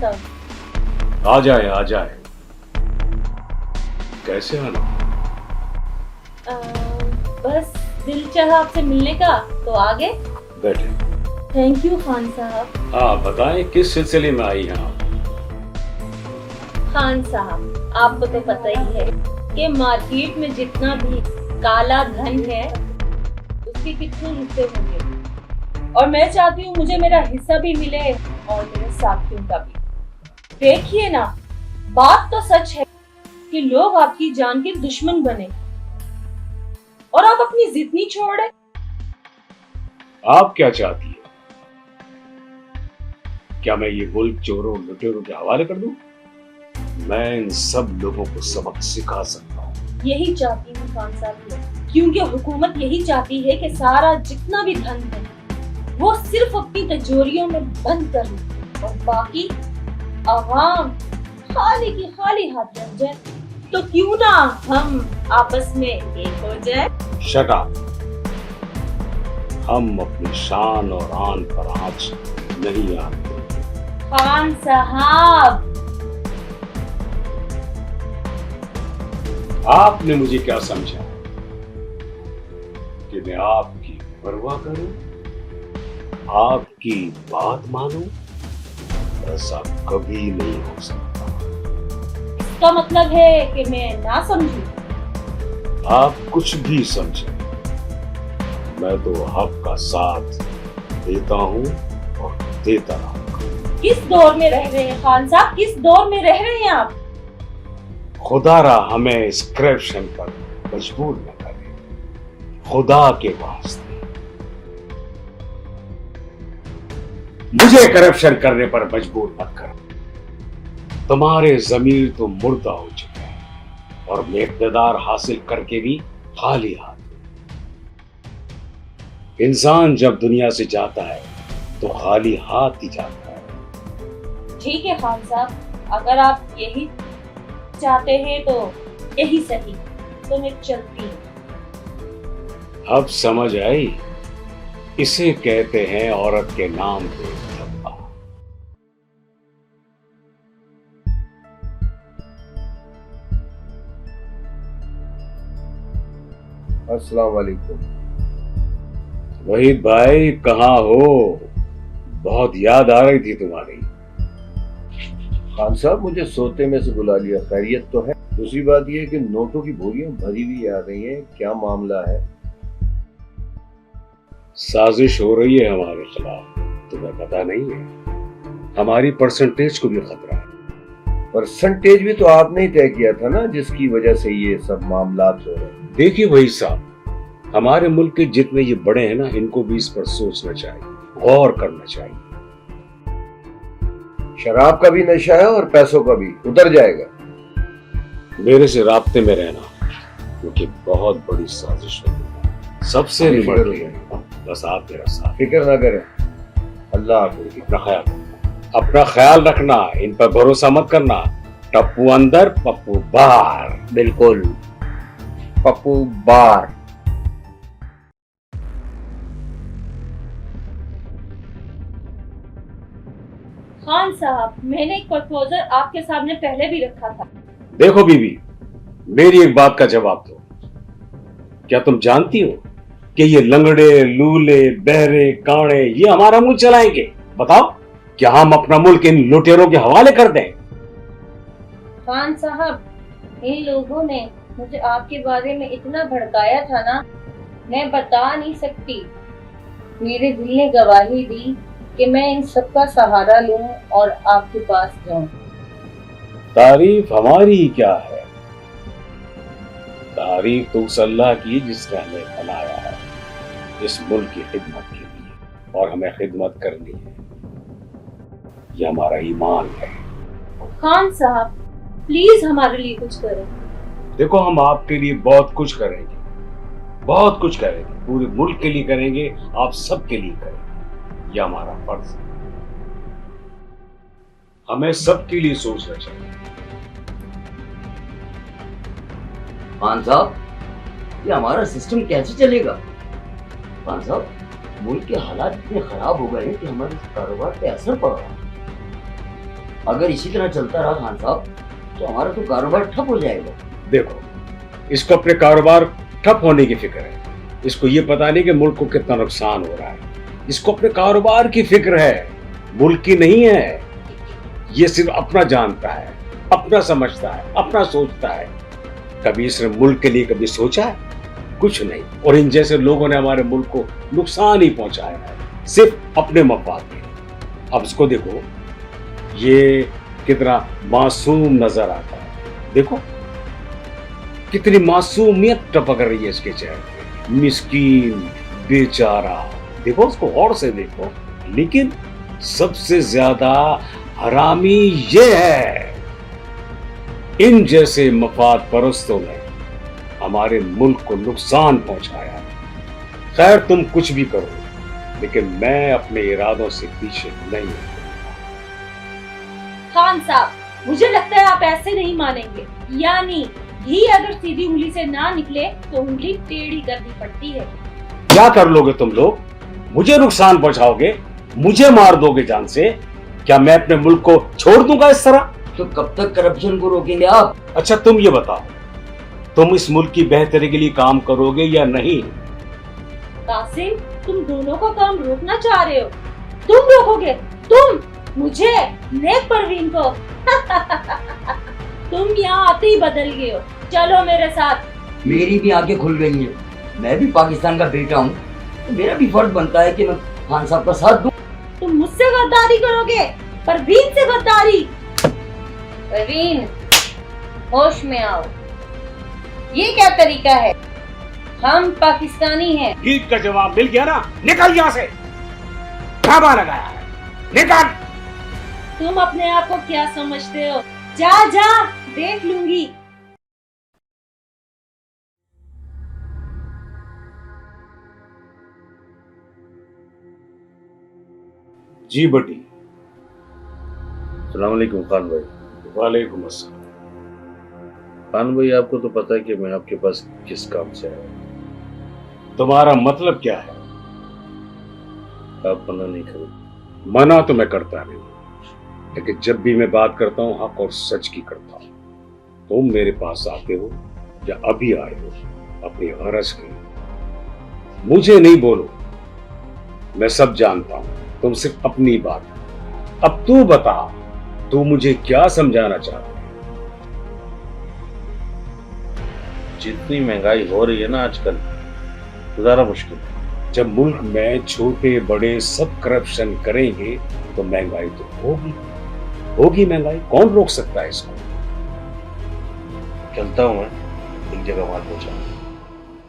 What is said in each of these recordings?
साहब। आ जाए आ जाए। कैसे आना? बस दिल चाहा आपसे मिलने का तो आ गए। बैठे। थैंक यू खान साहब। हाँ बताएं, किस सिलसिले में आई हैं आप? खान साहब, आपको तो पता ही है कि मार्केट में जितना भी काला धन है उसके कितने हिस्से होंगे, और मैं चाहती हूँ मुझे मेरा हिस्सा भी मिले और मेरे साथियों का भी। देखिए ना, बात तो सच है कि लोग आपकी जान के दुश्मन बने और आप अपनी जिद नहीं छोड़े। आप क्या चाहती है? क्या मैं ये मुल्क चोरों लुटेरों के हवाले कर दूं? मैं इन सब लोगों को सबक सिखा सकता हूँ। यही चाहती हूँ खान साहब, क्योंकि हुकूमत यही चाहती है कि सारा जितना भी धन है वो सिर्फ अपनी तिजोरियों में बंद कर ले और बाकी आवाम खाली की खाली हाथ रह जाए। तो क्यों ना हम आपस में एक हो जाए। Shut up. हम अपनी शान और आन पर आंच नहीं आते। खान साहब, आपने मुझे क्या समझा कि मैं आपकी परवाह करूं, आपकी बात मानूं? ऐसा कभी नहीं हो सकता। इसका मतलब है कि मैं ना समझूं। आप कुछ भी समझें, मैं तो हक का साथ देता हूं और देता रहूंगा। किस दौर में रह रहे हैं खान साहब, किस दौर में रह रहे हैं आप? खुदारा हमें इस करप्शन पर मजबूर न करे, खुदा के वास्ते। मुझे करप्शन करने पर मजबूर मत करो। तुम्हारे ज़मीर तो मुर्दा हो चुके हैं और मैं इक़्तिदार हासिल करके भी खाली हाथ हूं। इंसान जब दुनिया से जाता है तो खाली हाथ ही जाता है। ठीक है खान साहब, अगर आप यही चाहते हैं तो यही सही, तो मैं चलती हूँ। अब समझ आई, इसे कहते हैं औरत के नाम पे धब्बा। अस्सलाम वालेकुम। वहीद भाई, कहाँ हो? बहुत याद आ रही थी तुम्हारी। खान साहब, मुझे सोते में से बुला लिया, खैरियत तो है? दूसरी बात यह कि नोटों की बोरियां भरी हुई आ रही हैं, क्या मामला है? साजिश हो रही है हमारे खिलाफ, तुम्हें पता नहीं है? हमारी परसेंटेज को भी खतरा है। परसेंटेज भी तो आपने ही तय किया था ना, जिसकी वजह से ये सब मामलात हो रहे हैं। देखिए वही साहब, हमारे मुल्क के जितने ये बड़े हैं ना, इनको भी इस पर सोचना चाहिए, गौर करना चाहिए। शराब का भी नशा है और पैसों का भी, उतर जाएगा। मेरे से राब्ते में रहना, क्योंकि बहुत बड़ी साजिश है, सबसे निमट है। बस आप मेरा साथ। फिक्र ना करें, अल्लाह हाफिज़। अपना ख्याल रखना, इन पर भरोसा मत करना। टप्पू अंदर पप्पू बाहर। बिल्कुल, पप्पू बार। खान साहब, मैंने एक प्रपोजल आपके सामने पहले भी रखा था। देखो बीबी, मेरी एक बात का जवाब दो। क्या तुम जानती हो कि ये लंगड़े, लूले, बहरे, कांड़े ये हमारा मुल्क चलाएंगे? बताओ, क्या हम अपना मुल्क इन लुटेरों के हवाले कर दें? खान साहब, इन लोगों ने मुझे आपके बारे में इतना भड़काया था ना, मैं बता नहीं सकती। मेरे दिल ने गवाही दी कि मैं इन सब का सहारा लूं और आपके पास जाऊं। तारीफ हमारी ही क्या है, तारीफ तो उस अल्लाह की जिसने हमें बनाया है इस मुल्क की खिदमत के लिए, और हमें खिदमत करनी है, ये हमारा ईमान है। खान साहब, प्लीज हमारे लिए कुछ करें। देखो, हम आपके लिए बहुत कुछ करेंगे, बहुत कुछ करेंगे, पूरे मुल्क के लिए करेंगे, आप सबके लिए करेंगे, ये हमारा फर्ज है। हमें सबके लिए सोचना चाहिए। खान साहब, ये हमारा सिस्टम कैसे चलेगा? खान साहब, मुल्क के हालात इतने खराब हो गए हैं कि हमारे कारोबार पे असर पड़ रहा है। اگر اسی طرح چلتا رہا خان صاحب تو ہمارا تو کاروبار ٹھپ ہو جائے گا. دیکھو اس کو اپنے کاروبار ٹھپ ہونے کی فکر ہے. اس کو یہ پتا نہیں کہ ملک کو کتنا نقصان ہو رہا ہے. اس کو اپنے کاروبار کی فکر ہے, ملک کی نہیں ہے. یہ صرف اپنا جانتا ہے, اپنا سمجھتا ہے, اپنا سوچتا ہے. کبھی اس نے ملک کے لیے کبھی سوچا ہے؟ کچھ نہیں. اور ان جیسے لوگوں نے ہمارے ملک کو نقصان ہی پہنچایا ہے, صرف اپنے مفاد کے. اب اس کو دیکھو یہ کتنا معصوم نظر آتا ہے. دیکھو کتنی معصومیت ٹپک رہی ہے اس کے چہرے پہ. مسکین بیچارہ, دیکھو اس کو غور سے دیکھو. لیکن سب سے زیادہ حرامی یہ ہے ان جیسے مفاد پرستوں نے ہمارے ملک کو نقصان پہنچایا. خیر تم کچھ بھی کرو لیکن میں اپنے ارادوں سے پیچھے نہیں ہوں. خان صاحب مجھے لگتا ہے آپ ایسے نہیں مانیں گے. یعنی گھی اگر سیدھی انگلی سے نہ نکلے تو انگلی ٹیڑھی کرنی پڑتی ہے. کیا کر لو گے تم لوگ؟ مجھے نقصان پہنچاؤ گے, مجھے مار دو گے جان سے. کیا میں اپنے ملک کو چھوڑ دوں گا اس طرح؟ تو کب تک کرپشن کو روکیں گے آپ؟ اچھا تم یہ بتاؤ, تم اس ملک کی بہتری کے لیے کام کرو گے یا نہیں؟ قاسم تم دونوں کا کام روکنا چاہ رہے ہو. تم روکو گے؟ تم مجھے, نیک پروین کو؟ تم یہاں آتے ہی بدل گئے ہو. چلو میرے ساتھ. میری بھی آنکھیں کھل گئی ہیں. میں بھی پاکستان کا بیٹا ہوں, میرا بھی فرض بنتا ہے کہ میں خان صاحب کا ساتھ دوں. تم مجھ سے غداری کرو گے؟ پروین سے غداری؟ پروین ہوش میں آؤ. یہ کیا طریقہ ہے؟ ہم پاکستانی ہیں. ٹھیک کا جواب مل گیا نا. نکل یہاں سے, دھاوا لگایا ہے, نکل. تم اپنے آپ کو کیا سمجھتے ہو؟ جا جا, دیکھ لوں گی. جی بٹی. السلام علیکم خان بھائی. وعلیکم السلام. خان بھائی آپ کو تو پتا ہے کہ میں آپ کے پاس کس کام سے آیا. تمہارا مطلب کیا ہے؟ آپ منع نہیں کریں. منع تو میں کرتا نہیں, لیکن جب بھی میں بات کرتا ہوں حق اور سچ کی کرتا ہوں. تم میرے پاس آتے ہو یا ابھی آئے ہو اپنی غرض کے, مجھے نہیں بولو. میں سب جانتا ہوں, تم صرف اپنی بات. اب تو بتا, تو مجھے کیا سمجھانا چاہتا ہے؟ جتنی مہنگائی ہو رہی ہے نا آج کل, گزارا مشکل ہے. جب ملک میں چھوٹے بڑے سب کرپشن کریں گے تو مہنگائی تو ہوگی مہنگائی. کون روک سکتا ہے اس کو؟ چلتا ہوں میں ان جگہ مال پہنچا.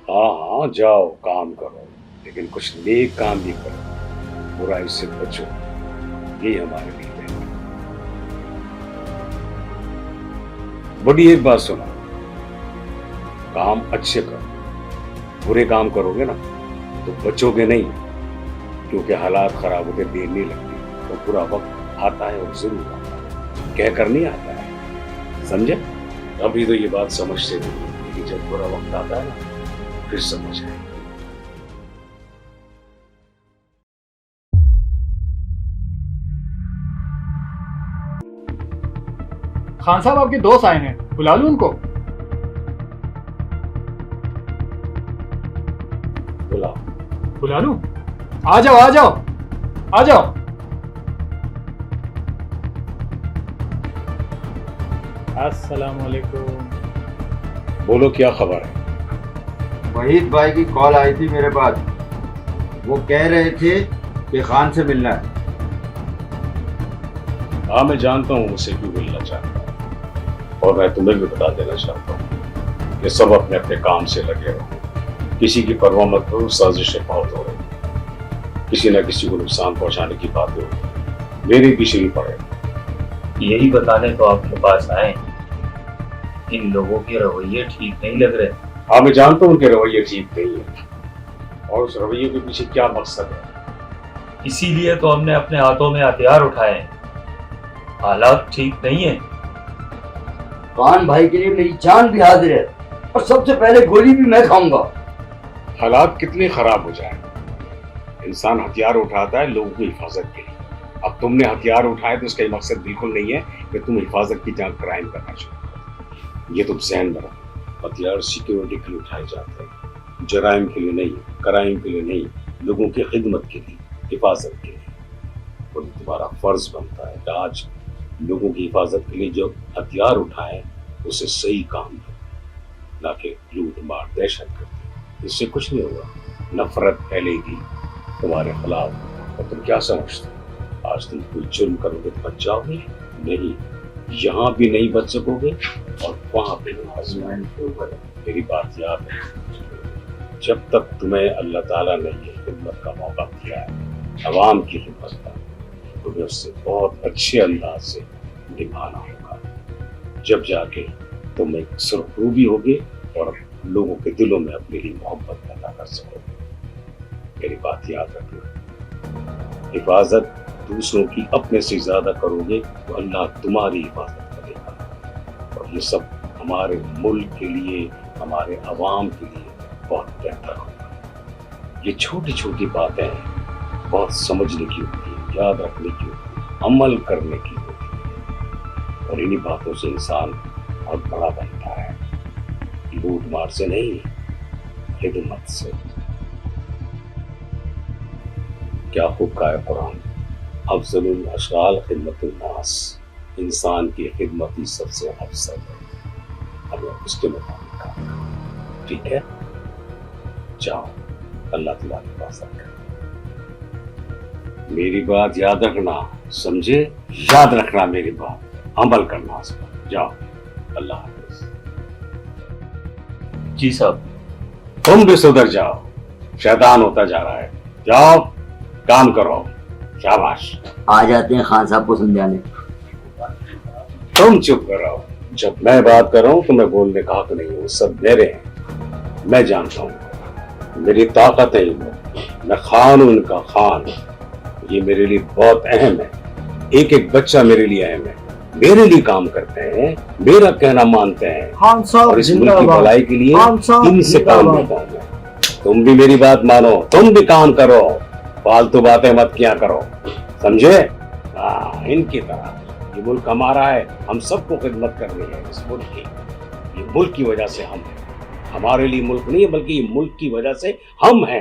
ہاں جاؤ کام کرو, لیکن کچھ نیک کام بھی کرو, برائی سے بچو. یہ ہمارے لیے ہے. بڑی ایک بات سنا, کام اچھے کرو. برے کام کرو گے نا تو بچو گے نہیں, کیونکہ حالات خراب ہوتے دیر نہیں لگتی. تو برا وقت آتا ہے اور ضرور آتا ہے, کہہ کر نہیں آتا ہے. سمجھے؟ ابھی تو یہ بات سمجھتے نہیں, لیکن جب برا وقت آتا ہے نا پھر سمجھ آئے. خان صاحب آپ کے دوست آئے ہیں, بلا لوں ان کو؟ بلا لوں؟ آ جاؤ آ جاؤ آ جاؤ. السلام علیکم. بولو کیا خبر ہے؟ وحید بھائی کی کال آئی تھی میرے پاس. وہ کہہ رہے تھے کہ خان سے ملنا ہے. ہاں میں جانتا ہوں اسے کیوں ملنا چاہتا ہوں, اور میں تمہیں بھی بتا دینا چاہتا ہوں کہ سب اپنے اپنے کام سے لگے رہو. کسی کی پرواہ مت کرو, سازشیں بہت ہو رہی, کسی نہ کسی کو نقصان پہنچانے کی باتیں ہو رہی. میرے پیچھے ہی پڑے. یہی بتانے تو آپ کے پاس آئے, ان لوگوں کے رویے ٹھیک نہیں لگ رہے. ہاں میں جانتا ہوں ان کے رویے ٹھیک نہیں ہے, اور اس رویے کے پیچھے کیا مقصد ہے. اسی لیے تو ہم نے اپنے ہاتھوں میں ہتھیار اٹھائے ہیں. حالات ٹھیک نہیں ہیں. خان بھائی کے لیے میری جان بھی حاضر ہے, اور سب سے پہلے گولی بھی میں کھاؤں گا. حالات کتنے خراب ہو جائیں, انسان ہتھیار اٹھاتا ہے لوگوں کی حفاظت کے لیے, अब तुमने हथियार उठाए तो इसका ये मकसद बिल्कुल नहीं है कि तुम हिफाजत की जंग क्राइम करना शुरू करो। ये तुम सहन में रखो। हथियार सिक्योरिटी के लिए उठाए जाते हैं, जराइम के लिए नहीं, क्राइम के लिए नहीं, लोगों की खिदमत के लिए, हिफाजत के लिए। और तुम्हारा फर्ज बनता है कि आज लोगों की हिफाजत के लिए जो हथियार उठाए उसे सही काम दो, ना कि लूट मार दहशत करते। इससे कुछ नहीं होगा, नफरत फैलेगी तुम्हारे खिलाफ। और तुम क्या समझते हो आज तुम कोई जुर्म करोगे तो बच जाओगे? नहीं, यहाँ भी नहीं बच सकोगे और वहां भी नहीं बच सकोगे। मेरी बात याद है, जब तक तुम्हें अल्लाह ताला ने ये खिदमत का मौका दिया है, अवाम की खिदमत का, तुम्हें उससे बहुत अच्छे अंदाज से निभाना होगा। जब जाके तुम एक सुरखरूबी होगे और लोगों के दिलों में अपने लिए मोहब्बत पैदा कर सकोगे। मेरी बात याद रखना, हिफाजत दूसरों की अपने से ज्यादा करोगे तो अल्लाह तुम्हारी हिफाजत करेगा। और ये सब हमारे मुल्क के लिए, हमारे अवाम के लिए बहुत बेहतर होगा। ये छोटी छोटी बातें बहुत समझने की होती है, याद रखने की होती है, अमल करने की होती है। और इन्हीं बातों से इंसान बहुत बड़ा बनता है, लूट मार से नहीं, खिदमत से। क्या खूब कहा है कुरान, अफजलुल अशगाल खिदमतुन नास, इंसान की खिदमत ही सबसे अफजल है। हमें उसके मुताबिक काम करना, ठीक है? जाओ, अल्लाह तुम्हारी हिफाजत करे। मेरी बात याद रखना, समझे? याद रखना मेरी बात, अमल करना उस पर। जाओ, अल्लाह हाफिज। जी साहब। तुम भी सुधर जाओ, शैतान होता जा रहा है। जाओ, काम करो। शाबाश। आ जाते हैं खान साहब को समझाने। तुम चुप करो, जब मैं बात कर रहा हूं तो मैं बोलने का हक नहीं हूं, सब मेरे हैं। मैं जानता हूं, मेरी ताकत है, मैं खान हूं, उनका खान। ये मेरे लिए बहुत अहम है, एक एक बच्चा मेरे लिए अहम है। मेरे लिए काम करते हैं, मेरा कहना मानते हैं, खान साहब और इस मुल्क की भलाई के लिए इनसे काम लेता हूं मैं। तुम भी मेरी बात मानो, तुम भी काम करो, फालतू बातें मत किया करो, समझे? हाँ, इनकी तरह। ये मुल्क हमारा है, हम सबको खिदमत करनी है इस मुल्क की। ये मुल्क की वजह से हम हैं, हमारे लिए मुल्क नहीं है, बल्कि ये मुल्क की वजह से हम हैं।